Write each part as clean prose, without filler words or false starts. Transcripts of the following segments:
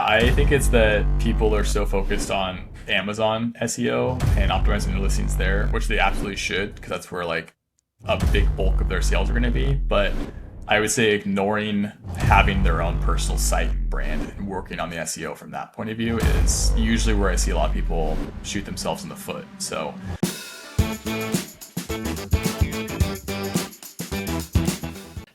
I think it's that people are so focused on Amazon SEO and optimizing their listings there, which they absolutely should, because that's where like a big bulk of their sales are going to be. But I would say ignoring having their own personal site brand and working on the SEO from that point of view is usually where I see a lot of people shoot themselves in the foot. So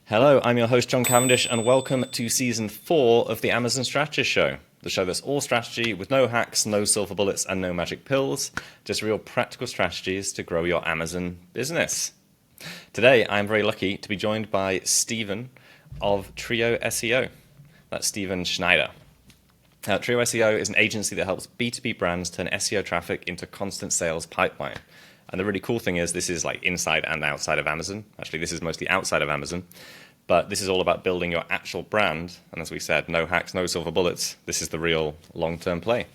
Hello, I'm your host, John Cavendish, and welcome to Season 4 of the Amazon Strategist Show, the show that's all strategy with no hacks, no silver bullets, and no magic pills, just real practical strategies to grow your Amazon business. Today, I'm very lucky to be joined by Stephen of Trio SEO. That's Stephen Schneider. Trio SEO is an agency that helps B2B brands turn SEO traffic into constant sales pipeline. And the really cool thing is this is like inside and outside of Amazon. Actually, this is mostly outside of Amazon. But this is all about building your actual brand. And as we said, no hacks, no silver bullets. This is the real long-term play.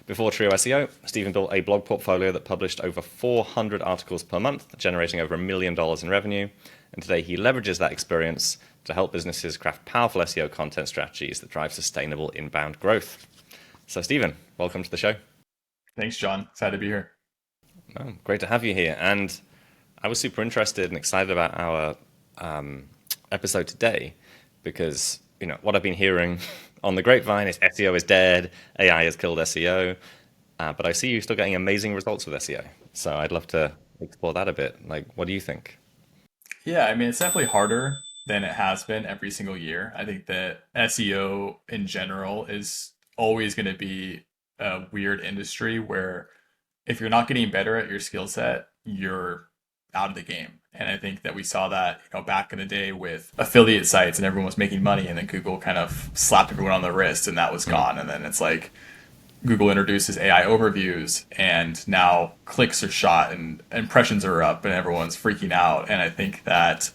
Before Trio SEO, Stephen built a blog portfolio that published over 400 articles per month, generating over $1 million in revenue. And today he leverages that experience to help businesses craft powerful SEO content strategies that drive sustainable inbound growth. So Stephen, welcome to the show. thanks, John. Excited to be here. Oh, great to have you here. And I was super interested and excited about our episode today because, you know, what I've been hearing on the grapevine is SEO is dead, AI has killed SEO, but I see you still getting amazing results with SEO. So I'd love to explore that a bit. Like, what do you think? Yeah, I mean, it's definitely harder than it has been every single year. I think that SEO in general is always going to be a weird industry where if you're not getting better at your skill set, you're out of the game. And I think that we saw that, back in the day with affiliate sites and everyone was making money and then Google kind of slapped everyone on the wrist and that was gone. And then it's like Google introduces AI overviews and now clicks are shot and impressions are up and everyone's freaking out. And I think that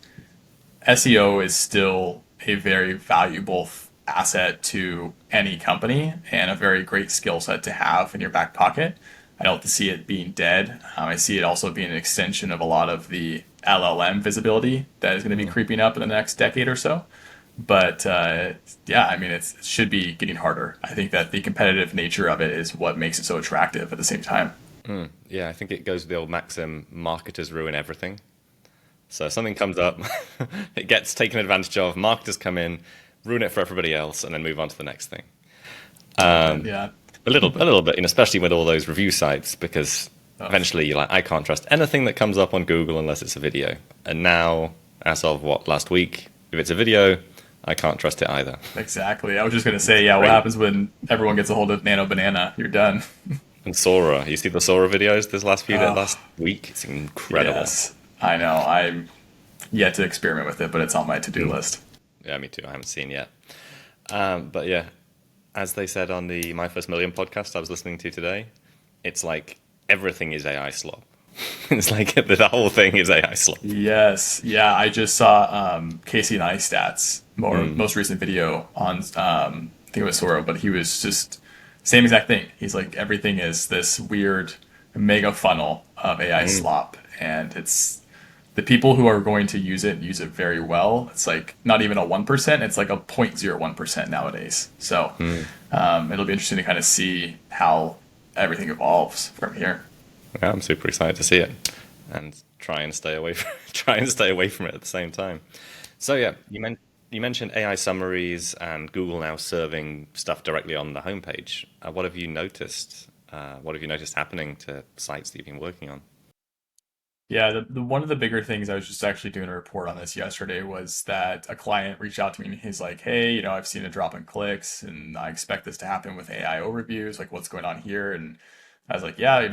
SEO is still a very valuable asset to any company and a very great skill set to have in your back pocket. I don't see it being dead. I see it also being an extension of a lot of the LLM visibility that is going to be creeping up in the next decade or so. But yeah, I mean, it should be getting harder. I think that the competitive nature of it is what makes it so attractive at the same time. Yeah, I think it goes with the old maxim, marketers ruin everything. So if something comes up, it gets taken advantage of, marketers come in, ruin it for everybody else, and then move on to the next thing. Yeah. A little bit, and especially with all those review sites, because Oh, eventually you're like, I can't trust anything that comes up on Google unless it's a video. And now, as of last week, if it's a video, I can't trust it either. exactly. I was just going to say, yeah, what Great. happens when everyone gets a hold of Nano Banana? You're done. And Sora, you see the Sora videos this last Oh, week? It's incredible. yes. I know. I'm yet to experiment with it, but it's on my to-do list. Yeah, me too. I haven't seen yet. But yeah, as they said on the My First Million podcast I was listening to today, it's like everything is AI slop. It's like the whole thing is AI slop. Yes. Yeah, I just saw Casey Neistat's most recent video on I think it was Sora, but he was just same exact thing. He's like everything is this weird mega funnel of AI slop, and it's the people who are going to use it very well. It's like not even a 1%, it's like a 0.01% nowadays. So it'll be interesting to kind of see how everything evolves from here. Yeah, I'm super excited to see it and try and stay away from it at the same time. So yeah, you mentioned AI summaries and Google now serving stuff directly on the homepage. What have you noticed? What have you noticed happening to sites that you've been working on? Yeah, the one of the bigger things I was just actually doing a report on this yesterday was that a client reached out to me and he's like, "Hey, I've seen a drop in clicks and I expect this to happen with AI overviews. Like, what's going on here?" And I was like, "Yeah,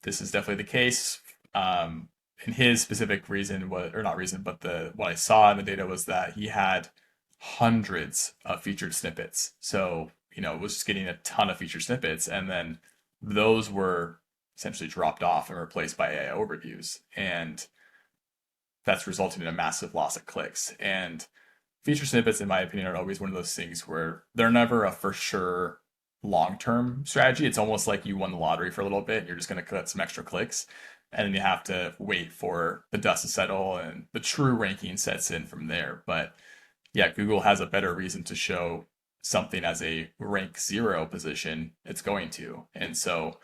this is definitely the case." And his specific reason was, or not reason, but the what I saw in the data was that he had hundreds of featured snippets. So, it was just getting a ton of featured snippets, and then those were essentially dropped off and replaced by AI overviews. And that's resulting in a massive loss of clicks. And feature snippets, in my opinion, are always one of those things where they're never a for sure long-term strategy. It's almost like you won the lottery for a little bit and you're just going to cut some extra clicks. And then you have to wait for the dust to settle and the true ranking sets in from there. But yeah, Google has a better reason to show something as a rank 0 position, it's going to. And so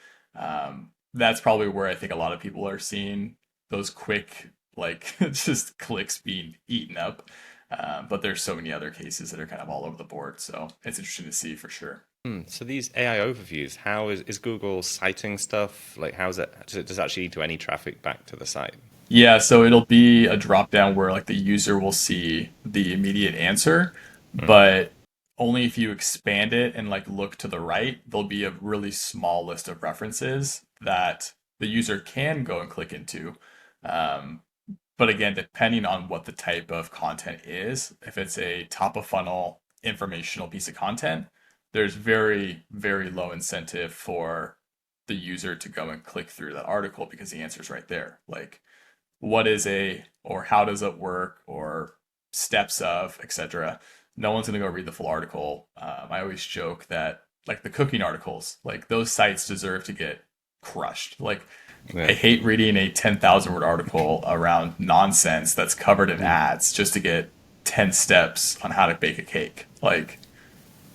that's probably where I think a lot of people are seeing those quick, like just clicks being eaten up. But there's so many other cases that are kind of all over the board. So it's interesting to see for sure. So these AI overviews, how is Google citing stuff? Like, how is it, does it actually lead to any traffic back to the site? Yeah, so it'll be a drop down where like the user will see the immediate answer, Mm, but only if you expand it and like look to the right, there'll be a really small list of references that the user can go and click into. Um, but again, depending on what the type of content is, if it's a top of funnel informational piece of content, there's very, very low incentive for the user to go and click through that article because the answer is right there. Like what is a or how does it work or steps of etc. No one's going to go read the full article. I always joke that like the cooking articles, like those sites deserve to get crushed. Like I yeah. hate reading a 10,000 word article around nonsense that's covered in Mm. ads just to get 10 steps on how to bake a cake, like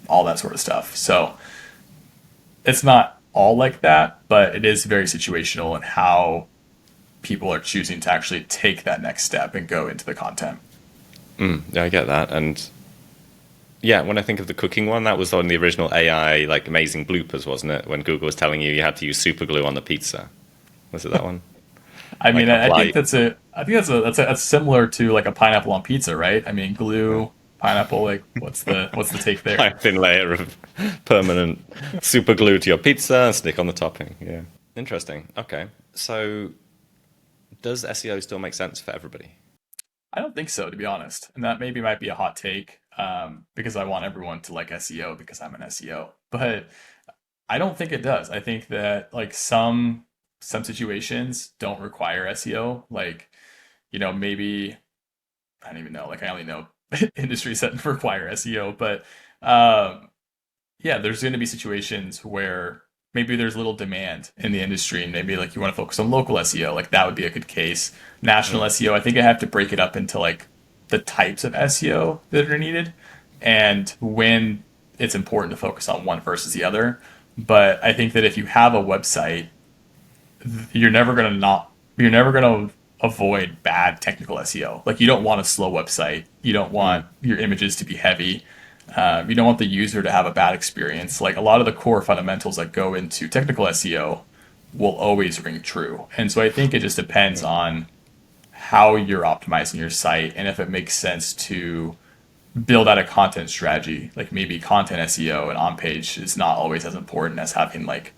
all that sort of stuff. So it's not all like that, but it is very situational in how people are choosing to actually take that next step and go into the content. Yeah, I get that. And yeah, when I think of the cooking one, that was on the original AI, like amazing bloopers, wasn't it? When Google was telling you had to use super glue on the pizza. Was it that one? I Like mean, I apply think that's similar to like a pineapple on pizza, right? I mean, a glue, pineapple, like what's the take there? thin layer of permanent super glue to your pizza and stick on the topping. Yeah. Interesting. Okay. So does SEO still make sense for everybody? I don't think so, to be honest. And that maybe might be a hot take, because I want everyone to like SEO because I'm an SEO. But I don't think it does. I think that like some situations don't require SEO. Like, maybe I don't even know. Like I only know industries that require SEO, but um, yeah, there's going to be situations where maybe there's little demand in the industry, and maybe like you want to focus on local SEO. Like that would be a good case. National Mm, SEO, I think I have to break it up into like the types of SEO that are needed, and when it's important to focus on one versus the other. But I think that if you have a website you're never gonna avoid bad technical SEO. Like you don't want a slow website. You don't mm, want your images to be heavy. You don't want the user to have a bad experience. Like a lot of the core fundamentals that go into technical SEO will always ring true. And so I think it just depends mm, on how you're optimizing your site and if it makes sense to build out a content strategy. Like maybe content SEO and on page is not always as important as having like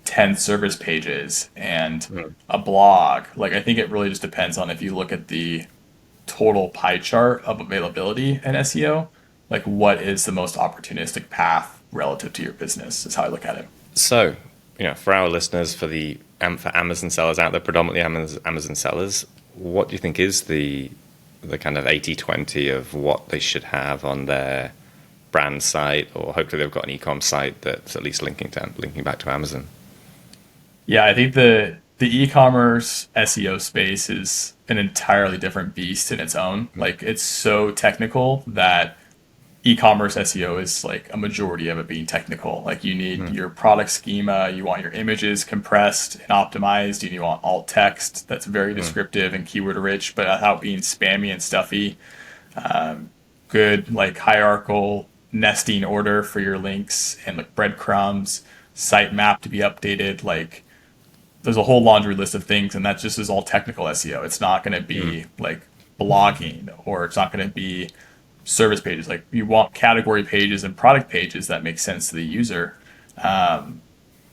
10 service pages and mm. a blog. Like I think it really just depends on if you look at the total pie chart of availability in SEO, like what is the most opportunistic path relative to your business is how I look at it. So, for our listeners, for Amazon sellers out there, predominantly Amazon sellers, what do you think is the kind of 80/20 of what they should have on their brand site, or hopefully they've got an e-com site that's at least linking back to Amazon? Yeah, I think the e-commerce SEO space is an entirely different beast in its own. Like it's so technical that e-commerce SEO is like a majority of it being technical. Like you need Mm, your product schema, you want your images compressed and optimized, and you want alt text that's very mm, descriptive and keyword rich, but without being spammy and stuffy. Good like hierarchical nesting order for your links and like breadcrumbs, site map to be updated. Like there's a whole laundry list of things, and that just is all technical SEO. It's not going to mm, be like blogging, or it's not going to be service pages. Like you want category pages and product pages that make sense to the user.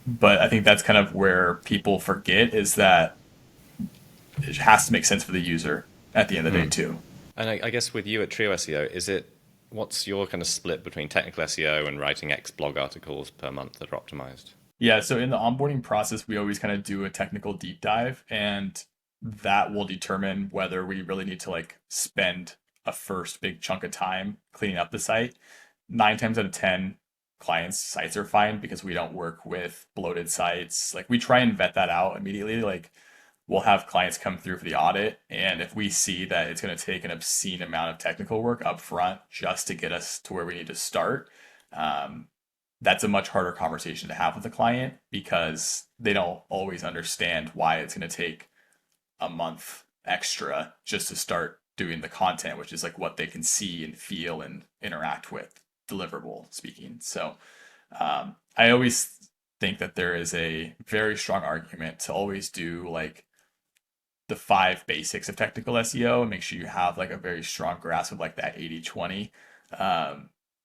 But I think that's kind of where people forget is that it has to make sense for the user at the end of the day mm. too. And I guess with you at Trio SEO, what's your kind of split between technical SEO and writing X blog articles per month that are optimized? Yeah, so in the onboarding process, we always kind of do a technical deep dive, and that will determine whether we really need to like spend a first big chunk of time cleaning up the site. 9 times out of 10, clients' sites are fine because we don't work with bloated sites. Like we try and vet that out immediately. Like we'll have clients come through for the audit, and if we see that it's going to take an obscene amount of technical work up front just to get us to where we need to start, That's a much harder conversation to have with a client because they don't always understand why it's going to take a month extra just to start doing the content, which is like what they can see and feel and interact with, deliverable speaking. So I always think that there is a very strong argument to always do like the five basics of technical SEO and make sure you have like a very strong grasp of like that 80/20.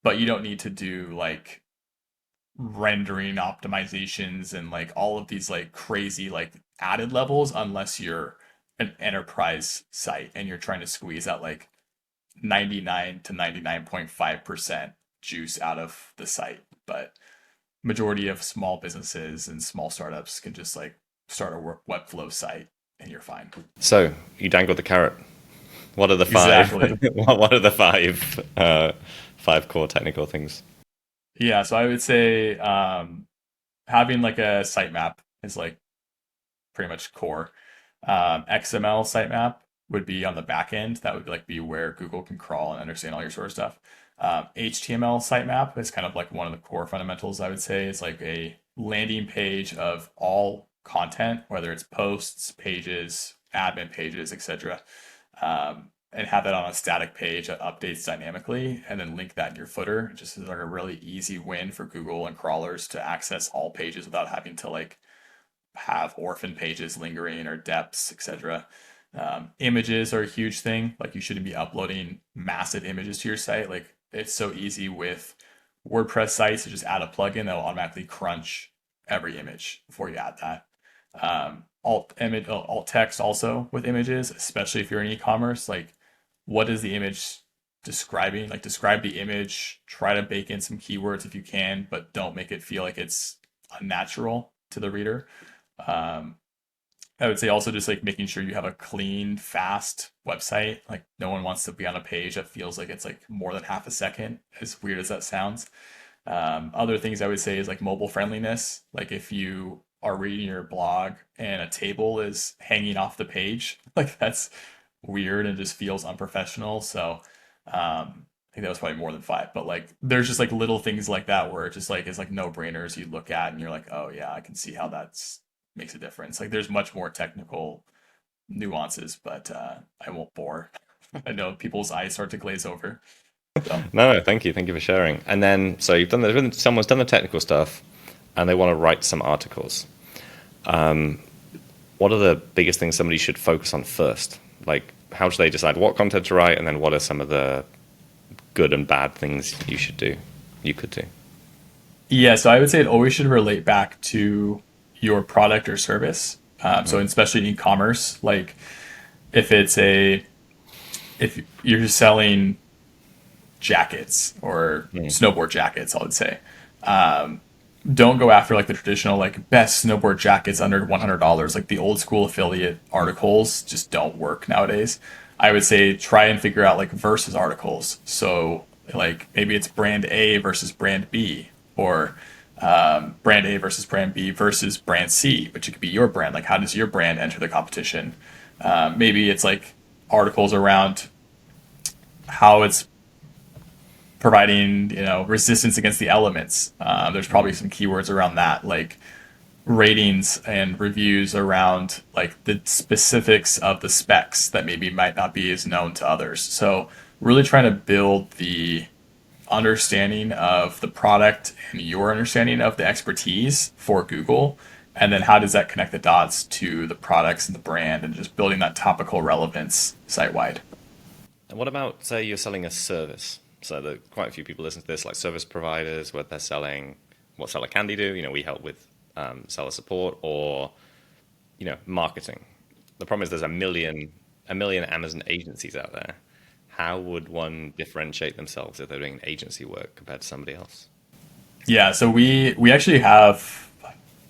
But you don't need to do like rendering optimizations and like all of these like crazy like added levels unless you're an enterprise site and you're trying to squeeze out like 99 to 99.5% juice out of the site. But majority of small businesses and small startups can just like start a Webflow site and you're fine. So you dangled the carrot. What are the five? Exactly. What are the five core technical things? Yeah, so I would say having like a sitemap is like pretty much core. XML sitemap would be on the back end. That would like be where Google can crawl and understand all your sort of stuff. HTML sitemap is kind of like one of the core fundamentals. I would say it's like a landing page of all content, whether it's posts, pages, admin pages, etc. And have that on a static page that updates dynamically, and then link that in your footer. Just as like a really easy win for Google and crawlers to access all pages without having to like have orphan pages lingering or depths, etc. Images are a huge thing. Like you shouldn't be uploading massive images to your site. Like it's so easy with WordPress sites to just add a plugin that will automatically crunch every image before you add that. Alt text also with images, especially if you're in e-commerce. Like, what is the image describing? Like, describe the image. Try to bake in some keywords if you can, but don't make it feel like it's unnatural to the reader. Um, I would say also just like making sure you have a clean, fast website. Like no one wants to be on a page that feels like it's like more than half a second, as weird as that sounds. Other things I would say is like mobile friendliness. Like if you are reading your blog and a table is hanging off the page, like that's weird and just feels unprofessional. So I think that was probably more than five, but like there's just like little things like that where it just like it's like no brainers you look at and you're like, oh yeah, I can see how that's makes a difference. Like there's much more technical nuances, but I won't bore. I know people's eyes start to glaze over. So No, thank you for sharing. And then, so you've done someone's done the technical stuff, and they want to write some articles. What are the biggest things somebody should focus on first? Like, how should they decide what content to write, and then what are some of the good and bad things you could do? yeah, so I would say it always should relate back to your product or service. So especially in e-commerce, like if it's a if you're selling jackets or Mm. snowboard jackets, I would say. Don't go after like the traditional like best snowboard jackets under $100. Like the old school affiliate articles just don't work nowadays. I would say try and figure out like versus articles. So like maybe it's brand A versus brand B, or brand A versus brand B versus brand C, which it could be your brand. Like how does your brand enter the competition? Maybe it's like articles around how it's providing resistance against the elements. There's probably some keywords around that, like ratings and reviews around like the specifics of the specs that maybe might not be as known to others. So really trying to build the understanding of the product and your understanding of the expertise for Google. And then how does that connect the dots to the products and the brand and just building that topical relevance site wide? And what about, say, you're selling a service? So that quite a few people listen to this, like service providers, where they're selling what Seller Candy do. We help with seller support or marketing. The problem is there's a million Amazon agencies out there. How would one differentiate themselves if they're doing agency work compared to somebody else? Yeah, so we actually have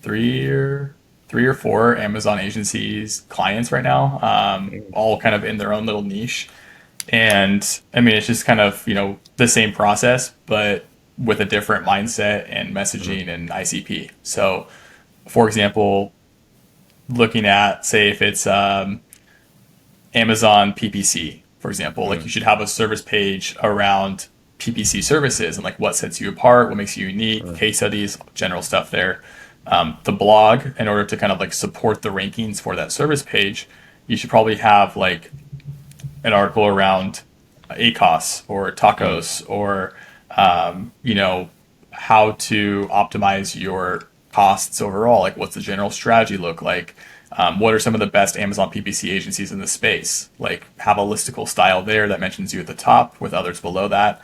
three or three or four Amazon agencies clients right now, Mm. all kind of in their own little niche. And I mean, it's just kind of, the same process, but with a different mindset and Mm. messaging and ICP. So, for example, looking at, say, if it's Amazon PPC, for example, like Mm. you should have a service page around PPC services and like what sets you apart, what makes you unique, case studies, general stuff there. The blog, in order to kind of like support the rankings for that service page, you should probably have like an article around ACOS or tacos or you know, how to optimize your costs overall. Like, what's the general strategy look like? What are some of the best Amazon PPC agencies in the space? Like, have a listicle style there that mentions you at the top with others below that.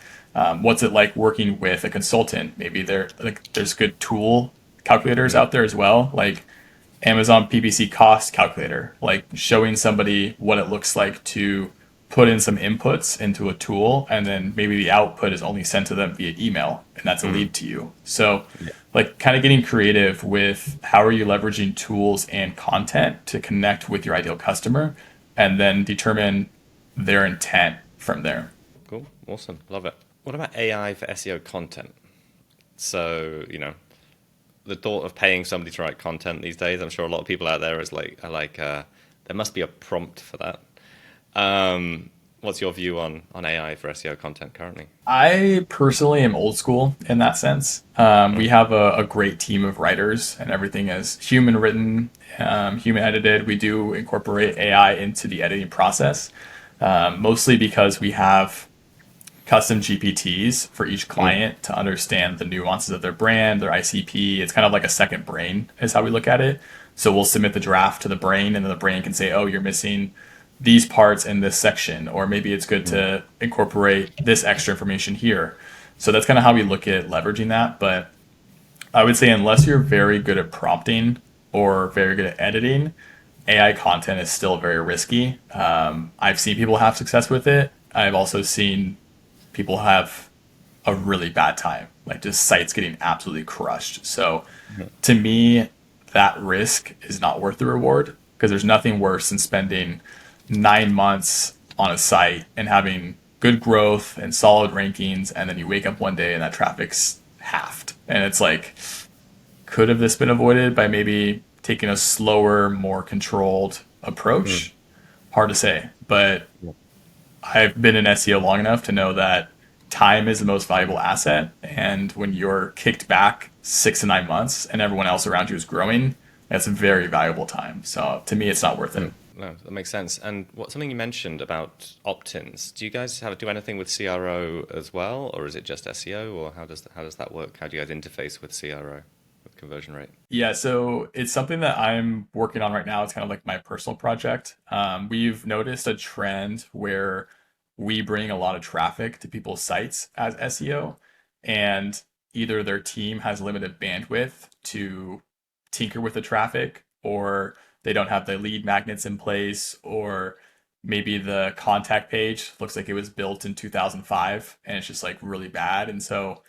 What's it like working with a consultant? Maybe there's good tool calculators out there as well. Like Amazon PPC cost calculator, like showing somebody what it looks like to put in some inputs into a tool, and then maybe the output is only sent to them via email, and that's a lead to you. So, like, kind of getting creative with how are you leveraging tools and content to connect with your ideal customer, and then determine their intent from there. Cool. Awesome. Love it. What about AI for SEO content? So, the thought of paying somebody to write content these days, I'm sure a lot of people out there there must be a prompt for that. What's your view on AI for SEO content currently? I personally am old school in that sense. We have a great team of writers, and everything is human written, human edited. We do incorporate AI into the editing process, mostly because we have custom GPTs for each client to understand the nuances of their brand, their ICP. It's kind of like a second brain, is how we look at it. So we'll submit the draft to the brain, and then the brain can say, oh, you're missing these parts in this section, or maybe it's good to incorporate this extra information here. So that's kind of how we look at leveraging that. But I would say, unless you're very good at prompting or very good at editing, AI content is still very risky. I've seen people have success with it. I've also seen people have a really bad time, like just sites getting absolutely crushed. So to me, that risk is not worth the reward, because there's nothing worse than spending 9 months on a site and having good growth and solid rankings, and then you wake up one day and that traffic's halved. And it's like, could have this been avoided by maybe taking a slower, more controlled approach? Hard to say, but I've been in SEO long enough to know that time is the most valuable asset. And when you're kicked back 6 to 9 months and everyone else around you is growing, that's a very valuable time. So to me, it's not worth it. No, that makes sense. And something you mentioned about opt-ins. Do you guys do anything with CRO as well, or is it just SEO, or how does that work? How do you guys interface with CRO, with conversion rate? Yeah, so it's something that I'm working on right now. It's kind of like my personal project. We've noticed a trend where we bring a lot of traffic to people's sites as SEO, and either their team has limited bandwidth to tinker with the traffic, or they don't have the lead magnets in place, or maybe the contact page looks like it was built in 2005 and it's just like really bad. And so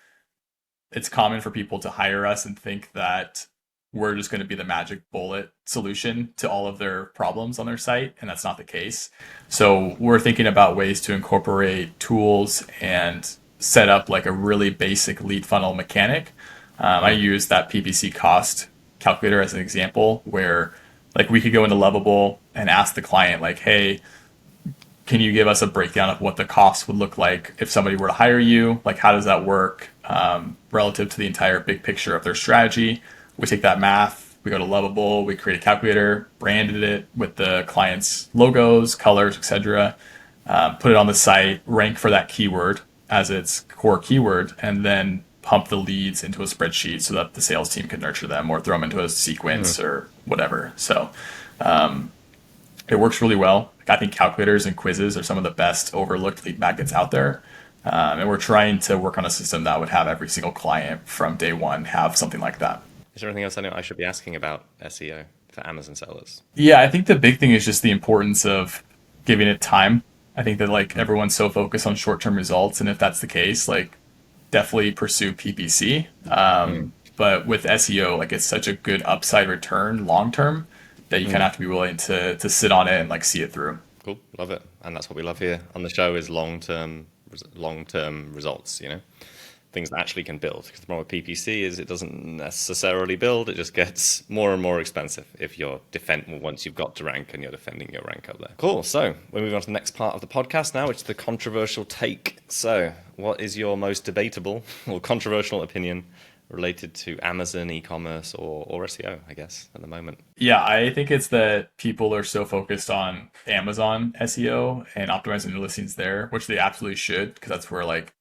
it's common for people to hire us and think that we're just going to be the magic bullet solution to all of their problems on their site, and that's not the case. So we're thinking about ways to incorporate tools and set up like a really basic lead funnel mechanic. I use that PPC cost calculator as an example, where like we could go into Lovable and ask the client like, hey, can you give us a breakdown of what the cost would look like if somebody were to hire you? Like, how does that work relative to the entire big picture of their strategy? We take that math, we go to Lovable, we create a calculator, branded it with the client's logos, colors, etc. Put it on the site, rank for that keyword as its core keyword, and then pump the leads into a spreadsheet so that the sales team can nurture them or throw them into a sequence or whatever. So it works really well. I think calculators and quizzes are some of the best overlooked lead magnets out there. And we're trying to work on a system that would have every single client from day one have something like that. Is there anything else I should be asking about SEO for Amazon sellers? Yeah, I think the big thing is just the importance of giving it time. I think that like everyone's so focused on short-term results, and if that's the case, like definitely pursue PPC. But with SEO, like it's such a good upside return long term that you kind of have to be willing to sit on it and like see it through. Cool, love it, and that's what we love here on the show is long term results. things that actually can build. Because the problem with PPC is it doesn't necessarily build; it just gets more and more expensive if you're once you've got to rank and you're defending your rank up there. Cool. So we move on to the next part of the podcast now, which is the controversial take. So, what is your most debatable or controversial opinion related to Amazon, e-commerce, or SEO, I guess, at the moment? Yeah, I think it's that people are so focused on Amazon SEO and optimizing their listings there, which they absolutely should, because that's where like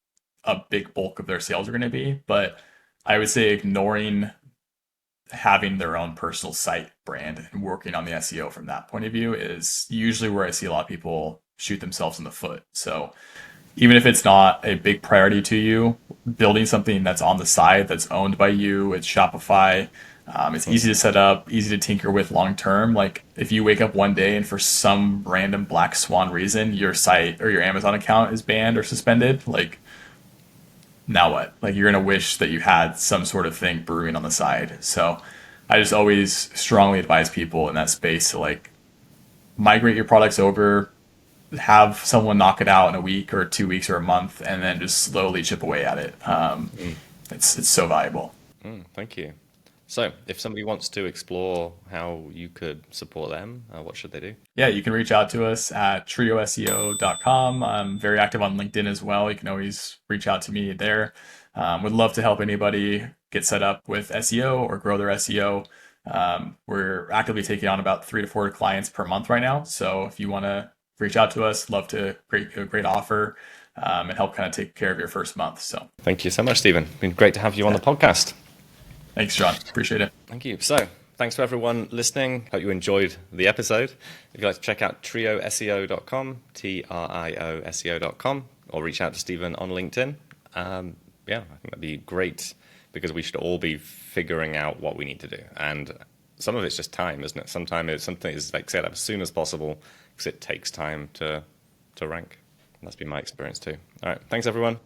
a big bulk of their sales are going to be. But I would say ignoring having their own personal site brand and working on the SEO from that point of view is usually where I see a lot of people shoot themselves in the foot. So even if it's not a big priority to you, building something that's on the side that's owned by you, it's Shopify. It's easy to set up, easy to tinker with long term. Like if you wake up one day and for some random black swan reason your site or your Amazon account is banned or suspended, like now what? Like you're gonna wish that you had some sort of thing brewing on the side. So I just always strongly advise people in that space to like migrate your products over, have someone knock it out in a week or 2 weeks or a month, and then just slowly chip away at it. It's so valuable. Thank you. So, if somebody wants to explore how you could support them, what should they do? Yeah, you can reach out to us at trioseo.com. I'm very active on LinkedIn as well. You can always reach out to me there. Would love to help anybody get set up with SEO or grow their SEO. We're actively taking on about 3 to 4 clients per month right now. So if you want to reach out to us, love to create a great offer and help kind of take care of your first month. So Thank you so much, Stephen. It's been great to have you on the podcast. thanks, John. Appreciate it. Thank you. So, thanks for everyone listening. Hope you enjoyed the episode. If you'd like to check out trioseo.com, trioseo.com, or reach out to Stephen on LinkedIn, I think that'd be great because we should all be figuring out what we need to do. And some of it's just time, isn't it? Sometimes it's something is like set up as soon as possible because it takes time to rank. And that's been my experience too. All right. Thanks, everyone.